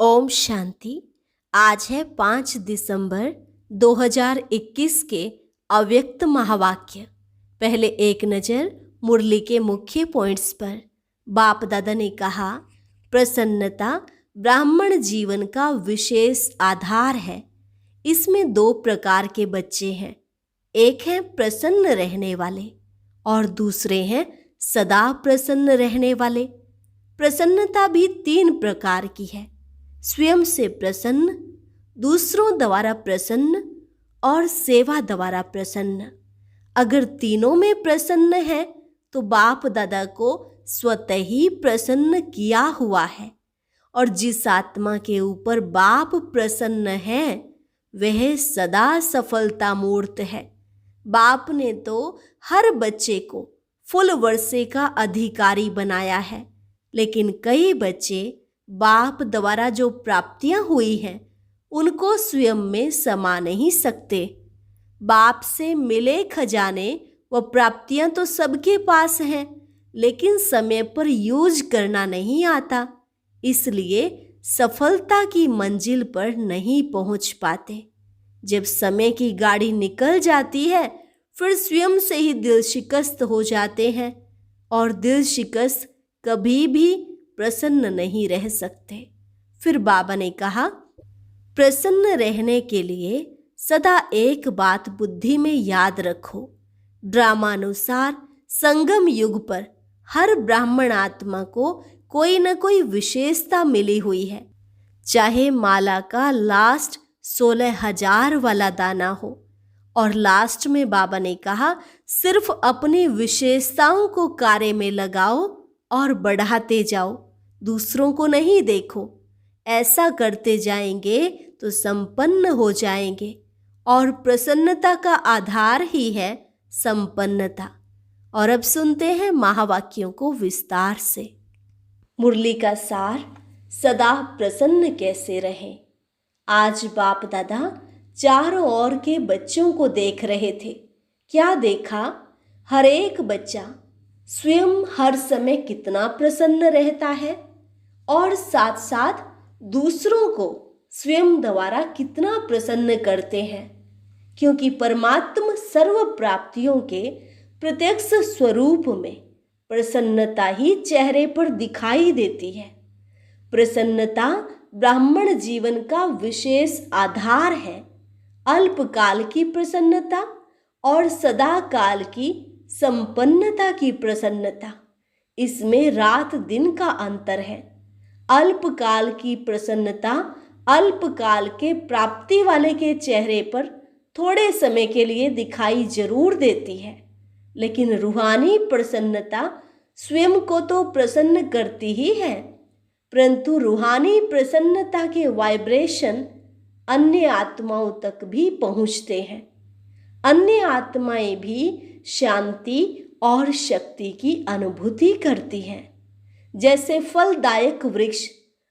ओम शांति। आज है 5 दिसंबर 2021 के अव्यक्त महावाक्य। पहले एक नज़र मुरली के मुख्य पॉइंट्स पर। बाप दादा ने कहा, प्रसन्नता ब्राह्मण जीवन का विशेष आधार है। इसमें 2 प्रकार के बच्चे हैं। एक है प्रसन्न रहने वाले और दूसरे हैं सदा प्रसन्न रहने वाले। प्रसन्नता भी 3 प्रकार की है, स्वयं से प्रसन्न, दूसरों द्वारा प्रसन्न और सेवा द्वारा प्रसन्न। अगर तीनों में प्रसन्न है तो बाप दादा को स्वतः ही प्रसन्न किया हुआ है, और जिस आत्मा के ऊपर बाप प्रसन्न है वह सदा सफलता मूर्त है। बाप ने तो हर बच्चे को फुल वर्षे का अधिकारी बनाया है, लेकिन कई बच्चे बाप द्वारा जो प्राप्तियां हुई हैं उनको स्वयं में समा नहीं सकते। बाप से मिले खजाने व प्राप्तियां तो सबके पास हैं, लेकिन समय पर यूज करना नहीं आता, इसलिए सफलता की मंजिल पर नहीं पहुंच पाते। जब समय की गाड़ी निकल जाती है फिर स्वयं से ही दिल शिकस्त हो जाते हैं, और दिल शिकस्त कभी भी प्रसन्न नहीं रह सकते। फिर बाबा ने कहा, प्रसन्न रहने के लिए सदा एक बात बुद्धि में याद रखो। ड्रामानुसार संगम युग पर हर ब्राह्मण आत्मा को कोई न कोई विशेषता मिली हुई है, चाहे माला का लास्ट 16,000 वाला दाना हो। और लास्ट में बाबा ने कहा, सिर्फ अपनी विशेषताओं को कार्य में लगाओ और बढ़ाते जाओ, दूसरों को नहीं देखो। ऐसा करते जाएंगे तो संपन्न हो जाएंगे, और प्रसन्नता का आधार ही है संपन्नता। और अब सुनते हैं महावाक्यों को विस्तार से। मुरली का सार, सदा प्रसन्न कैसे रहें। आज बाप दादा चारों ओर के बच्चों को देख रहे थे। क्या देखा? हर एक बच्चा स्वयं हर समय कितना प्रसन्न रहता है, और साथ साथ दूसरों को स्वयं द्वारा कितना प्रसन्न करते हैं, क्योंकि परमात्मा सर्व प्राप्तियों के प्रत्यक्ष स्वरूप में प्रसन्नता ही चेहरे पर दिखाई देती है। प्रसन्नता ब्राह्मण जीवन का विशेष आधार है। अल्पकाल की प्रसन्नता और सदा काल की संपन्नता की प्रसन्नता, इसमें रात दिन का अंतर है। अल्पकाल की प्रसन्नता अल्पकाल के प्राप्ति वाले के चेहरे पर थोड़े समय के लिए दिखाई जरूर देती है, लेकिन रूहानी प्रसन्नता स्वयं को तो प्रसन्न करती ही है, परंतु रूहानी प्रसन्नता के वाइब्रेशन अन्य आत्माओं तक भी पहुंचते हैं। अन्य आत्माएं भी शांति और शक्ति की अनुभूति करती हैं। जैसे फलदायक वृक्ष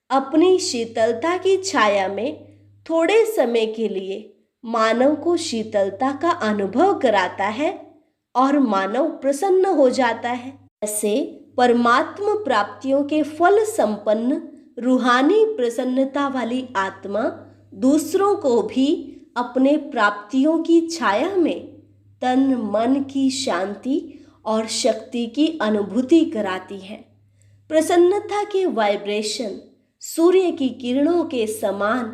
अपनी शीतलता की छाया में थोड़े समय के लिए मानव को शीतलता का अनुभव कराता है और मानव प्रसन्न हो जाता है, ऐसे परमात्मा प्राप्तियों के फल संपन्न रूहानी प्रसन्नता वाली आत्मा दूसरों को भी अपने प्राप्तियों की छाया में तन मन की शांति और शक्ति की अनुभूति कराती है। प्रसन्नता के वाइब्रेशन सूर्य की किरणों के समान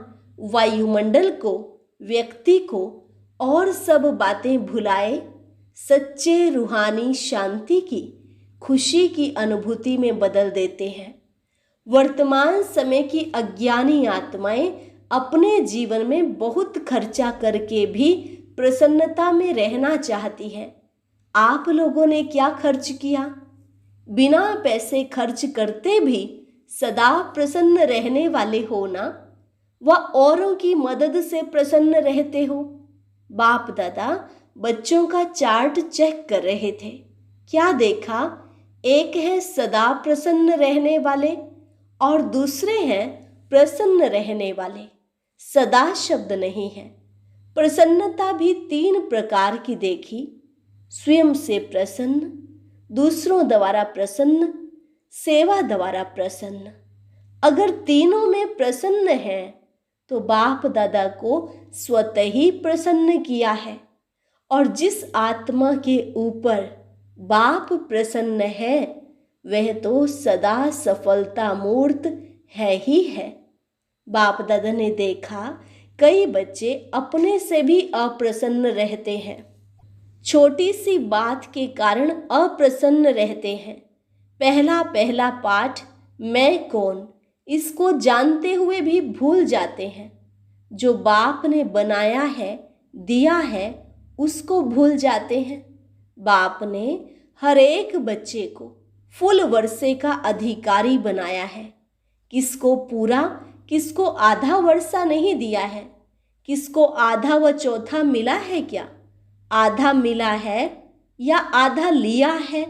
वायुमंडल को, व्यक्ति को और सब बातें भुलाए सच्चे रूहानी शांति की, खुशी की अनुभूति में बदल देते हैं। वर्तमान समय की अज्ञानी आत्माएं अपने जीवन में बहुत खर्चा करके भी प्रसन्नता में रहना चाहती है। आप लोगों ने क्या खर्च किया? बिना पैसे खर्च करते भी सदा प्रसन्न रहने वाले हो ना, व औरों की मदद से प्रसन्न रहते हो। बाप दादा बच्चों का चार्ट चेक कर रहे थे। क्या देखा? एक है सदा प्रसन्न रहने वाले और दूसरे हैं प्रसन्न रहने वाले। सदा शब्द नहीं है। प्रसन्नता भी 3 प्रकार की देखी, स्वयं से प्रसन्न, दूसरों द्वारा प्रसन्न, सेवा द्वारा प्रसन्न। अगर तीनों में प्रसन्न है तो बाप दादा को स्वतः ही प्रसन्न किया है। और जिस आत्मा के ऊपर बाप प्रसन्न है वह तो सदा सफलता मूर्त है ही है। बाप दादा ने देखा कई बच्चे अपने से भी अप्रसन्न रहते हैं, छोटी सी बात के कारण अप्रसन्न रहते हैं। पहला पहला पाठ मैं कौन, इसको जानते हुए भी भूल जाते हैं। जो बाप ने बनाया है, दिया है, उसको भूल जाते हैं। बाप ने हर एक बच्चे को फुल वर्षे का अधिकारी बनाया है। किसको पूरा, किसको आधा वर्षा नहीं दिया है। किसको आधा व चौथा मिला है क्या? आधा मिला है या आधा लिया है?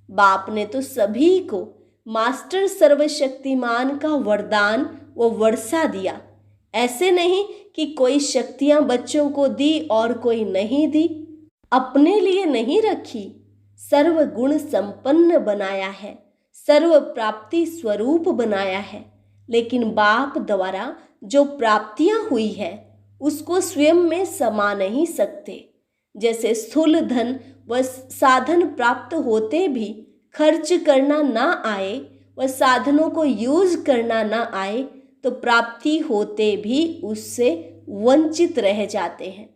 बाप ने तो सभी को मास्टर सर्वशक्तिमान का वरदान व वर्षा दिया। ऐसे नहीं कि कोई शक्तियां बच्चों को दी और कोई नहीं दी। अपने लिए नहीं रखी, सर्व गुण संपन्न बनाया है, सर्व प्राप्ति स्वरूप बनाया है। लेकिन बाप द्वारा जो प्राप्तियां हुई है उसको स्वयं में समा नहीं सकते। जैसे स्थूल धन व साधन प्राप्त होते भी खर्च करना ना आए व साधनों को यूज करना ना आए तो प्राप्ति होते भी उससे वंचित रह जाते हैं।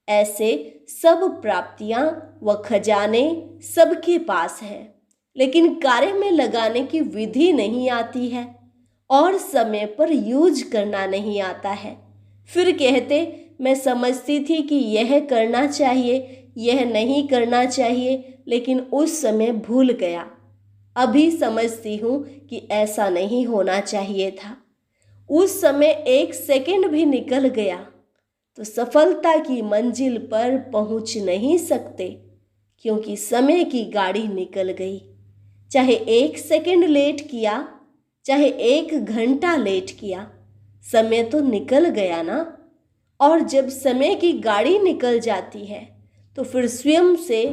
ऐसे सब प्राप्तियां व खजाने सबके पास है, लेकिन कार्य में लगाने की विधि नहीं आती है और समय पर यूज करना नहीं आता है। फिर कहते मैं समझती थी कि यह करना चाहिए, यह नहीं करना चाहिए, लेकिन उस समय भूल गया। अभी समझती हूँ कि ऐसा नहीं होना चाहिए था। उस समय 1 सेकंड भी निकल गया तो सफलता की मंजिल पर पहुँच नहीं सकते, क्योंकि समय की गाड़ी निकल गई। चाहे 1 सेकंड लेट किया, चाहे 1 घंटा लेट किया, समय तो निकल गया ना। और जब समय की गाड़ी निकल जाती है तो फिर स्वयं से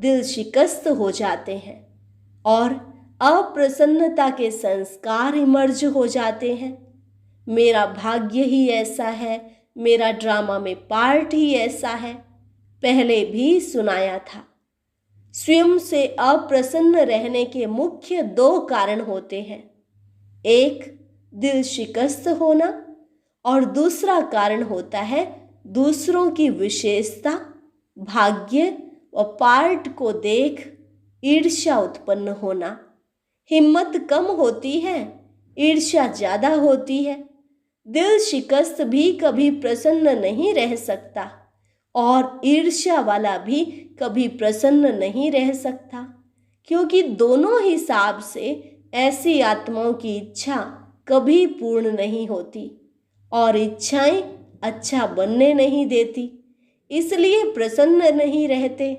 दिल शिकस्त हो जाते हैं और अप्रसन्नता के संस्कार इमर्ज हो जाते हैं। मेरा भाग्य ही ऐसा है, मेरा ड्रामा में पार्ट ही ऐसा है, पहले भी सुनाया था। स्वयं से अप्रसन्न रहने के मुख्य 2 कारण होते हैं। एक दिल शिकस्त होना और दूसरा कारण होता है दूसरों की विशेषता, भाग्य व पार्ट को देख ईर्ष्या उत्पन्न होना। हिम्मत कम होती है, ईर्ष्या ज़्यादा होती है। दिल शिकस्त भी कभी प्रसन्न नहीं रह सकता और ईर्ष्या वाला भी कभी प्रसन्न नहीं रह सकता, क्योंकि दोनों हिसाब से ऐसी आत्माओं की इच्छा कभी पूर्ण नहीं होती और इच्छाएं अच्छा बनने नहीं देती, इसलिए प्रसन्न नहीं रहते।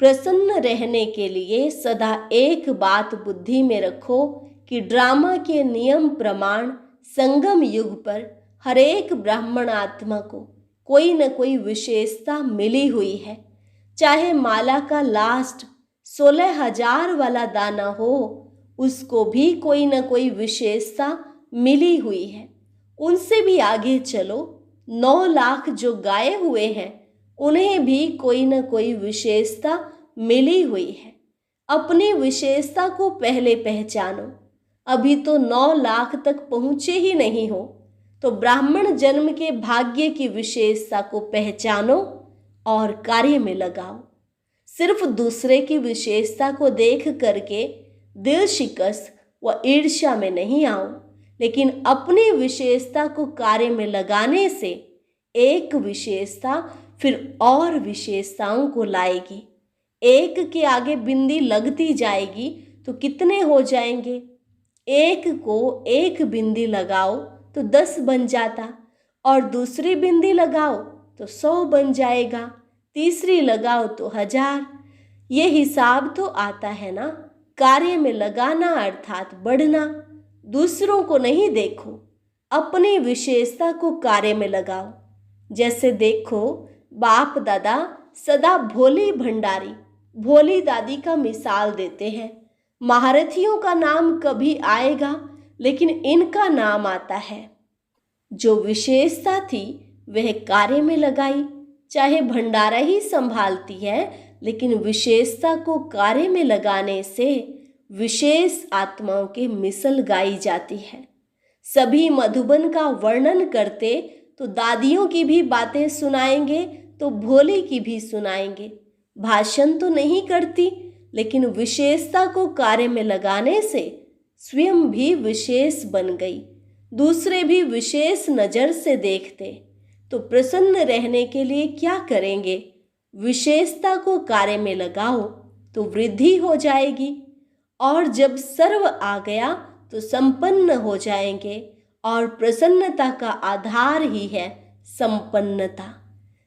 प्रसन्न रहने के लिए सदा एक बात बुद्धि में रखो कि ड्रामा के नियम प्रमाण संगम युग पर हर एक ब्राह्मण आत्मा को कोई न कोई विशेषता मिली हुई है। चाहे माला का लास्ट 16,000 वाला दाना हो, उसको भी कोई न कोई विशेषता मिली हुई है। उनसे भी आगे चलो, 9 लाख जो गाए हुए हैं उन्हें भी कोई न कोई विशेषता मिली हुई है। अपनी विशेषता को पहले पहचानो। अभी तो 9 लाख तक पहुँचे ही नहीं हो, तो ब्राह्मण जन्म के भाग्य की विशेषता को पहचानो और कार्य में लगाओ। सिर्फ दूसरे की विशेषता को देख करके दिल शिकस्त व ईर्ष्या में नहीं आओ, लेकिन अपनी विशेषता को कार्य में लगाने से एक विशेषता फिर और विशेषताओं को लाएगी। एक के आगे बिंदी लगती जाएगी तो कितने हो जाएंगे? एक को एक बिंदी लगाओ तो 10 बन जाता, और दूसरी बिंदी लगाओ तो 100 बन जाएगा, तीसरी लगाओ तो 1000। ये हिसाब तो आता है ना। कार्य में लगाना अर्थात बढ़ना। दूसरों को नहीं देखो, अपनी विशेषता को कार्य में लगाओ। जैसे देखो, बाप दादा सदा भोली भंडारी, भोली दादी का मिसाल देते हैं। महारथियों का नाम कभी आएगा लेकिन इनका नाम आता है। जो विशेषता थी वह कार्य में लगाई। चाहे भंडारा ही संभालती है, लेकिन विशेषता को कार्य में लगाने से विशेष आत्माओं की मिसल गाई जाती है। सभी मधुबन का वर्णन करते तो दादियों की भी बातें सुनाएंगे तो भोले की भी सुनाएंगे। भाषण तो नहीं करती, लेकिन विशेषता को कार्य में लगाने से स्वयं भी विशेष बन गई। दूसरे भी विशेष नज़र से देखते तो प्रसन्न रहने के लिए क्या करेंगे? विशेषता को कार्य में लगाओ तो वृद्धि हो जाएगी, और जब सर्व आ गया तो संपन्न हो जाएंगे। और प्रसन्नता का आधार ही है संपन्नता।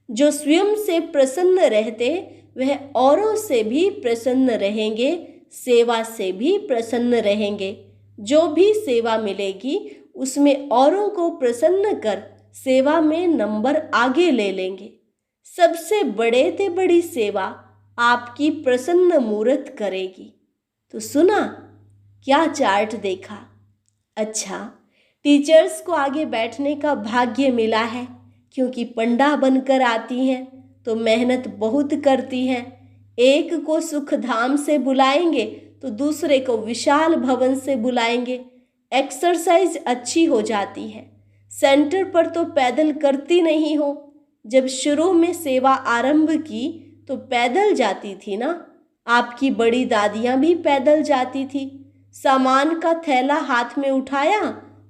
जो स्वयं से प्रसन्न रहते वह औरों से भी प्रसन्न रहेंगे, सेवा से भी प्रसन्न रहेंगे। जो भी सेवा मिलेगी उसमें औरों को प्रसन्न कर सेवा में नंबर आगे ले लेंगे। सबसे बड़े से बड़ी सेवा आपकी प्रसन्न मूर्त करेगी। तो सुना, क्या चार्ट देखा? अच्छा, टीचर्स को आगे बैठने का भाग्य मिला है, क्योंकि पंडा बनकर आती हैं तो मेहनत बहुत करती हैं। एक को सुख धाम से बुलाएंगे तो दूसरे को विशाल भवन से बुलाएंगे। एक्सरसाइज अच्छी हो जाती है। सेंटर पर तो पैदल करती नहीं हो। जब शुरू में सेवा आरंभ की तो पैदल जाती थी ना। आपकी बड़ी दादियाँ भी पैदल जाती थी। सामान का थैला हाथ में उठाया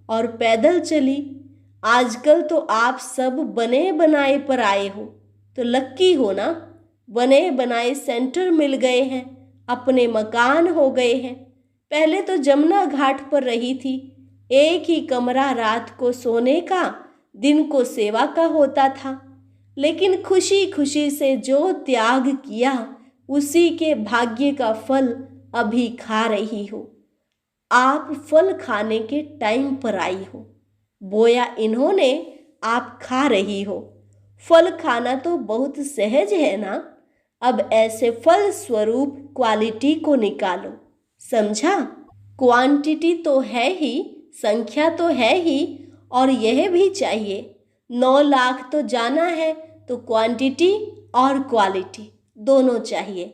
और पैदल चली। आजकल तो आप सब बने बनाए पर आए हो, तो लक्की हो ना। बने बनाए सेंटर मिल गए हैं, अपने मकान हो गए हैं। पहले तो जमुना घाट पर रही थी। एक ही कमरा रात को सोने का, दिन को सेवा का होता था। लेकिन खुशी खुशी से जो त्याग किया उसी के भाग्य का फल अभी खा रही हो। आप फल खाने के टाइम पर आई हो। बोया इन्होंने, आप खा रही हो। फल खाना तो बहुत सहज है ना। अब ऐसे फल स्वरूप क्वालिटी को निकालो, समझा? क्वांटिटी तो है ही, संख्या तो है ही, और यह भी चाहिए। 9 लाख तो जाना है तो क्वांटिटी और क्वालिटी दोनों चाहिए।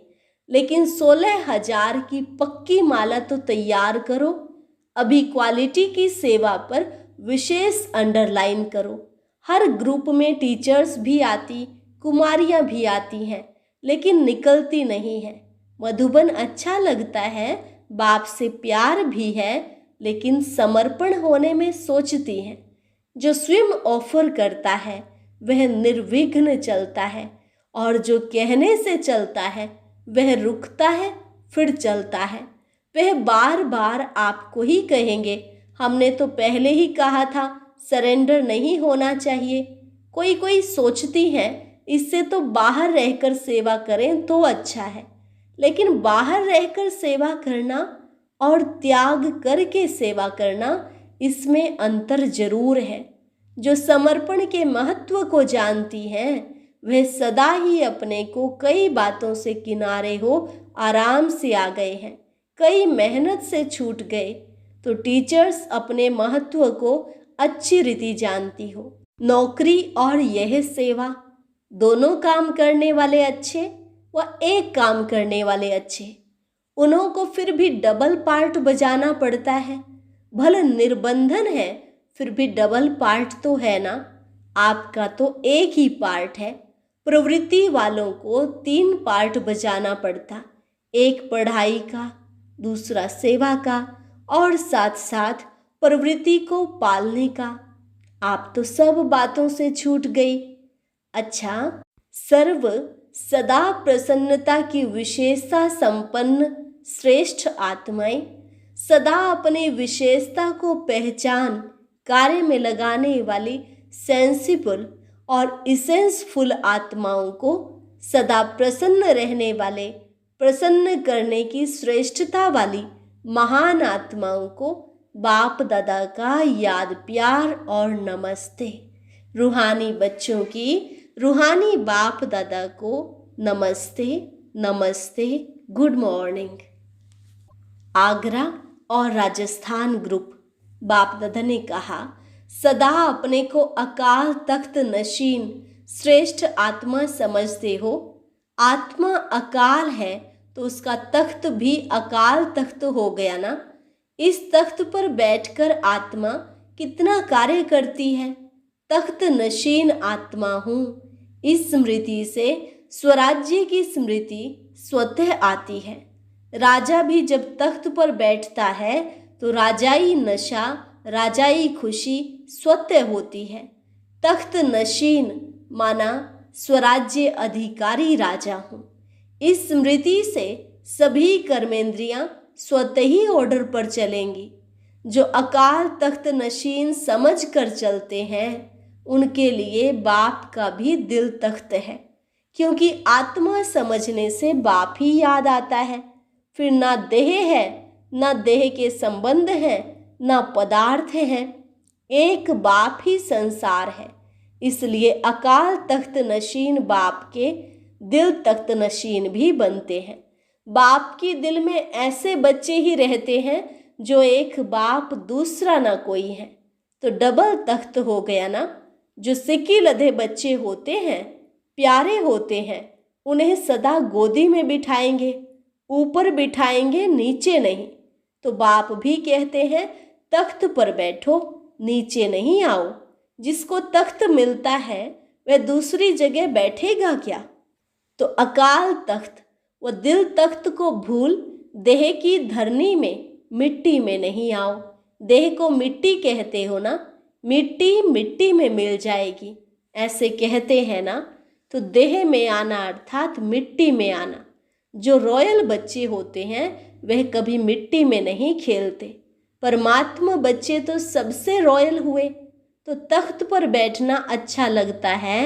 लेकिन 16,000 की पक्की माला तो तैयार करो। अभी क्वालिटी की सेवा पर विशेष अंडरलाइन करो। हर ग्रुप में टीचर्स भी आती, कुमारियाँ भी आती हैं, लेकिन निकलती नहीं है। मधुबन अच्छा लगता है, बाप से प्यार भी है, लेकिन समर्पण होने में सोचती हैं। जो स्वयं ऑफर करता है वह निर्विघ्न चलता है, और जो कहने से चलता है वह रुकता है फिर चलता है। वह बार बार आपको ही कहेंगे, हमने तो पहले ही कहा था सरेंडर नहीं होना चाहिए। कोई कोई सोचती हैं इससे तो बाहर रहकर सेवा करें तो अच्छा है। लेकिन बाहर रहकर सेवा करना और त्याग करके सेवा करना, इसमें अंतर जरूर है। जो समर्पण के महत्व को जानती हैं वह सदा ही अपने को कई बातों से किनारे हो आराम से आ गए हैं, कई मेहनत से छूट गए। तो टीचर्स अपने महत्व को अच्छी रीति जानती हो। नौकरी और यह सेवा, दोनों काम करने वाले अच्छे व एक काम करने वाले अच्छे। उन्हों को फिर भी डबल पार्ट बजाना पड़ता है। भले निर्बंधन है, फिर भी डबल पार्ट तो है ना। आपका तो एक ही पार्ट है। प्रवृत्ति वालों को 3 पार्ट बजाना पड़ता, एक पढ़ाई का, दूसरा सेवा का, और साथ साथ प्रवृत्ति को पालने का। आप तो सब बातों से छूट गई। अच्छा, सर्व सदा प्रसन्नता की विशेषता संपन्न श्रेष्ठ आत्माएं, सदा अपनी विशेषता को पहचान कार्य में लगाने वाली सेंसिबल और इसेंसफुल आत्माओं को सदा प्रसन्न रहने वाले, प्रसन्न करने की श्रेष्ठता वाली महान आत्माओं को बाप दादा का याद प्यार और नमस्ते। रूहानी बच्चों की रूहानी बाप दादा को नमस्ते नमस्ते, गुड मॉर्निंग। आगरा और राजस्थान ग्रुप बाप दादा ने कहा, सदा अपने को अकाल तख्त नशीन श्रेष्ठ आत्मा समझते हो। आत्मा अकाल है तो उसका तख्त भी अकाल तख्त हो गया ना। इस तख्त पर बैठकर आत्मा कितना कार्य करती है। तख्त नशीन आत्मा हूँ। इस स्मृति से स्वराज्य की स्मृति स्वतः आती है। राजा भी जब तख्त पर बैठता है तो राजाई नशा, राजाई खुशी स्वतः होती है। तख्त नशीन माना स्वराज्य अधिकारी राजा हूँ। इस स्मृति से सभी कर्मेंद्रियां स्वतः ही ऑर्डर पर चलेंगी। जो अकाल तख्त नशीन समझ कर चलते हैं उनके लिए बाप का भी दिल तख्त है, क्योंकि आत्मा समझने से बाप ही याद आता है। फिर ना देह है, ना देह के संबंध है, ना पदार्थ है, एक बाप ही संसार है। इसलिए अकाल तख्त नशीन बाप के दिल तख्त नशीन भी बनते हैं। बाप के दिल में ऐसे बच्चे ही रहते हैं जो एक बाप दूसरा ना कोई है, तो डबल तख्त हो गया ना। जो सिक्की लधे बच्चे होते हैं, प्यारे होते हैं, उन्हें सदा गोदी में बिठाएंगे, ऊपर बिठाएंगे, नीचे नहीं। तो बाप भी कहते हैं तख्त पर बैठो, नीचे नहीं आओ। जिसको तख्त मिलता है वह दूसरी जगह बैठेगा क्या। तो अकाल तख्त व दिल तख्त को भूल देह की धरनी में, मिट्टी में नहीं आओ। देह को मिट्टी कहते हो ना, मिट्टी मिट्टी में मिल जाएगी, ऐसे कहते हैं ना। तो देह में आना अर्थात मिट्टी में आना। जो रॉयल बच्चे होते हैं वह कभी मिट्टी में नहीं खेलते। परमात्मा बच्चे तो सबसे रॉयल हुए। तो तख्त पर बैठना अच्छा लगता है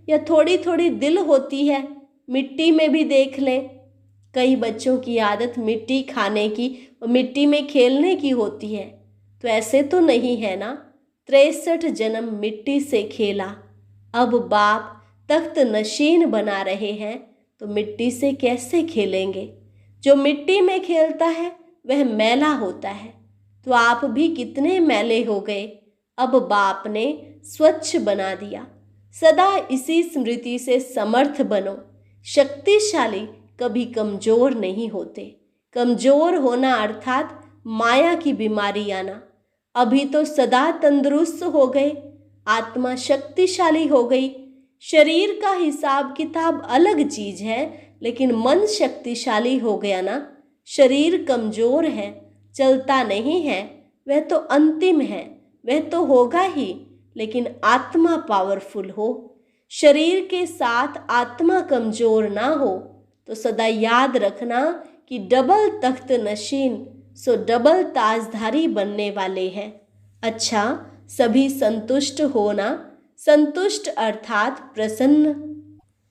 या थोड़ी थोड़ी दिल होती है, मिट्टी में भी देख लें। कई बच्चों की आदत मिट्टी खाने की और मिट्टी में खेलने की होती है, तो ऐसे तो नहीं है ना। 63 जन्म मिट्टी से खेला, अब बाप तख्त नशीन बना रहे हैं तो मिट्टी से कैसे खेलेंगे। जो मिट्टी में खेलता है वह मैला होता है। तो आप भी कितने मैले हो गए, अब बाप ने स्वच्छ बना दिया। सदा इसी स्मृति से समर्थ बनो। शक्तिशाली कभी कमजोर नहीं होते। कमजोर होना अर्थात माया की बीमारी आना। अभी तो सदा तंदुरुस्त हो गए, आत्मा शक्तिशाली हो गई। शरीर का हिसाब किताब अलग चीज है, लेकिन मन शक्तिशाली हो गया ना। शरीर कमजोर है, चलता नहीं है, वह तो अंतिम है, वह तो होगा ही, लेकिन आत्मा पावरफुल हो। शरीर के साथ आत्मा कमजोर ना हो तो सदा याद रखना कि डबल तख्त नशीन सो डबल ताजधारी बनने वाले हैं। अच्छा, सभी संतुष्ट होना। संतुष्ट अर्थात प्रसन्न।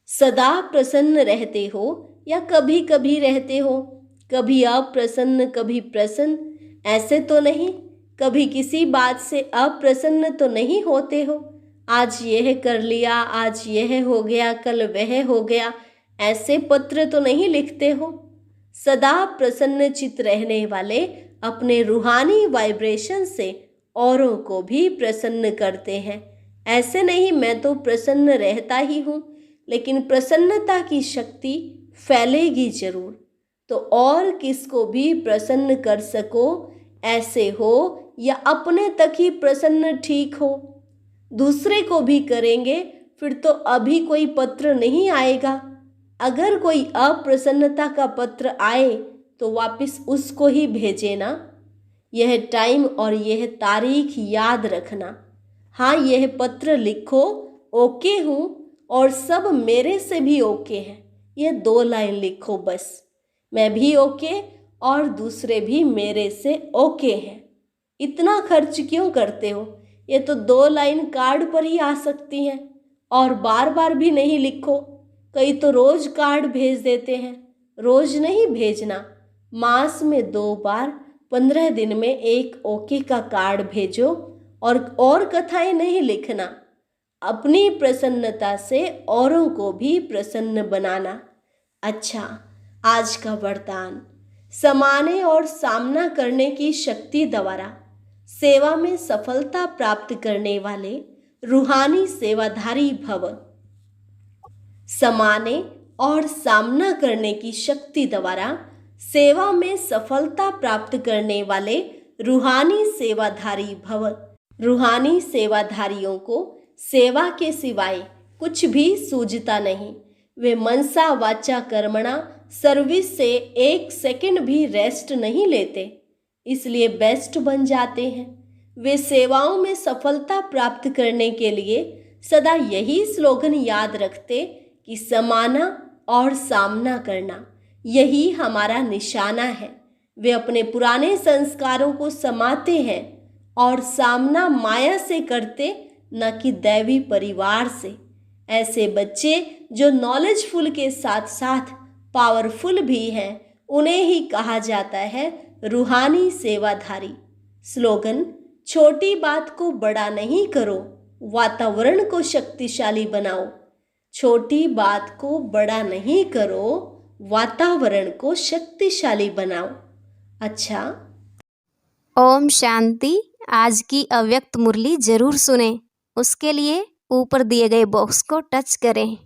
सदा प्रसन्न रहते हो या कभी कभी रहते हो, कभी अप्रसन्न कभी प्रसन्न, ऐसे तो नहीं। कभी किसी बात से अप्रसन्न तो नहीं होते हो। आज यह कर लिया, आज यह हो गया, कल वह हो गया, ऐसे पत्र तो नहीं लिखते हो। सदा प्रसन्न चित्त रहने वाले अपने रूहानी वाइब्रेशन से औरों को भी प्रसन्न करते हैं। ऐसे नहीं मैं तो प्रसन्न रहता ही हूँ, लेकिन प्रसन्नता की शक्ति फैलेगी जरूर। तो और किसको भी प्रसन्न कर सको ऐसे हो, या अपने तक ही प्रसन्न ठीक हो। दूसरे को भी करेंगे फिर तो अभी कोई पत्र नहीं आएगा। अगर कोई अप्रसन्नता का पत्र आए तो वापस उसको ही भेजे ना। यह टाइम और यह तारीख याद रखना। हाँ, यह पत्र लिखो, ओके हूँ और सब मेरे से भी ओके हैं। यह 2 लाइन लिखो बस, मैं भी ओके और दूसरे भी मेरे से ओके हैं। इतना खर्च क्यों करते हो? ये तो 2 लाइन कार्ड पर ही आ सकती हैं और बार बार भी नहीं लिखो। कई तो रोज कार्ड भेज देते हैं। रोज नहीं भेजना, मास में 2 बार 15 दिन में 1 ओके का कार्ड भेजो और कथाएं नहीं लिखना। अपनी प्रसन्नता से औरों को भी प्रसन्न बनाना। अच्छा, आज का वरदान। समाने और सामना करने की शक्ति द्वारा सेवा में सफलता प्राप्त करने वाले रूहानी सेवाधारी भव। समाने और सामना करने की शक्ति द्वारा सेवा में सफलता प्राप्त करने वाले रूहानी सेवाधारी भव। रूहानी सेवाधारियों को सेवा के सिवाय कुछ भी सूझता नहीं। वे मनसा वाचा कर्मणा सर्विस से एक सेकंड भी रेस्ट नहीं लेते, इसलिए बेस्ट बन जाते हैं। वे सेवाओं में सफलता प्राप्त करने के लिए सदा यही स्लोगन याद रखते कि समाना और सामना करना, यही हमारा निशाना है। वे अपने पुराने संस्कारों को समाते हैं और सामना माया से करते, न कि दैवी परिवार से। ऐसे बच्चे जो नॉलेजफुल के साथ साथ पावरफुल भी हैं, उन्हें ही कहा जाता है रूहानी सेवाधारी। स्लोगन: छोटी बात को बड़ा नहीं करो, वातावरण को शक्तिशाली बनाओ। छोटी बात को बड़ा नहीं करो, वातावरण को शक्तिशाली बनाओ। अच्छा, ओम शांति। आज की अव्यक्त मुरली जरूर सुने। उसके लिए ऊपर दिए गए बॉक्स को टच करें।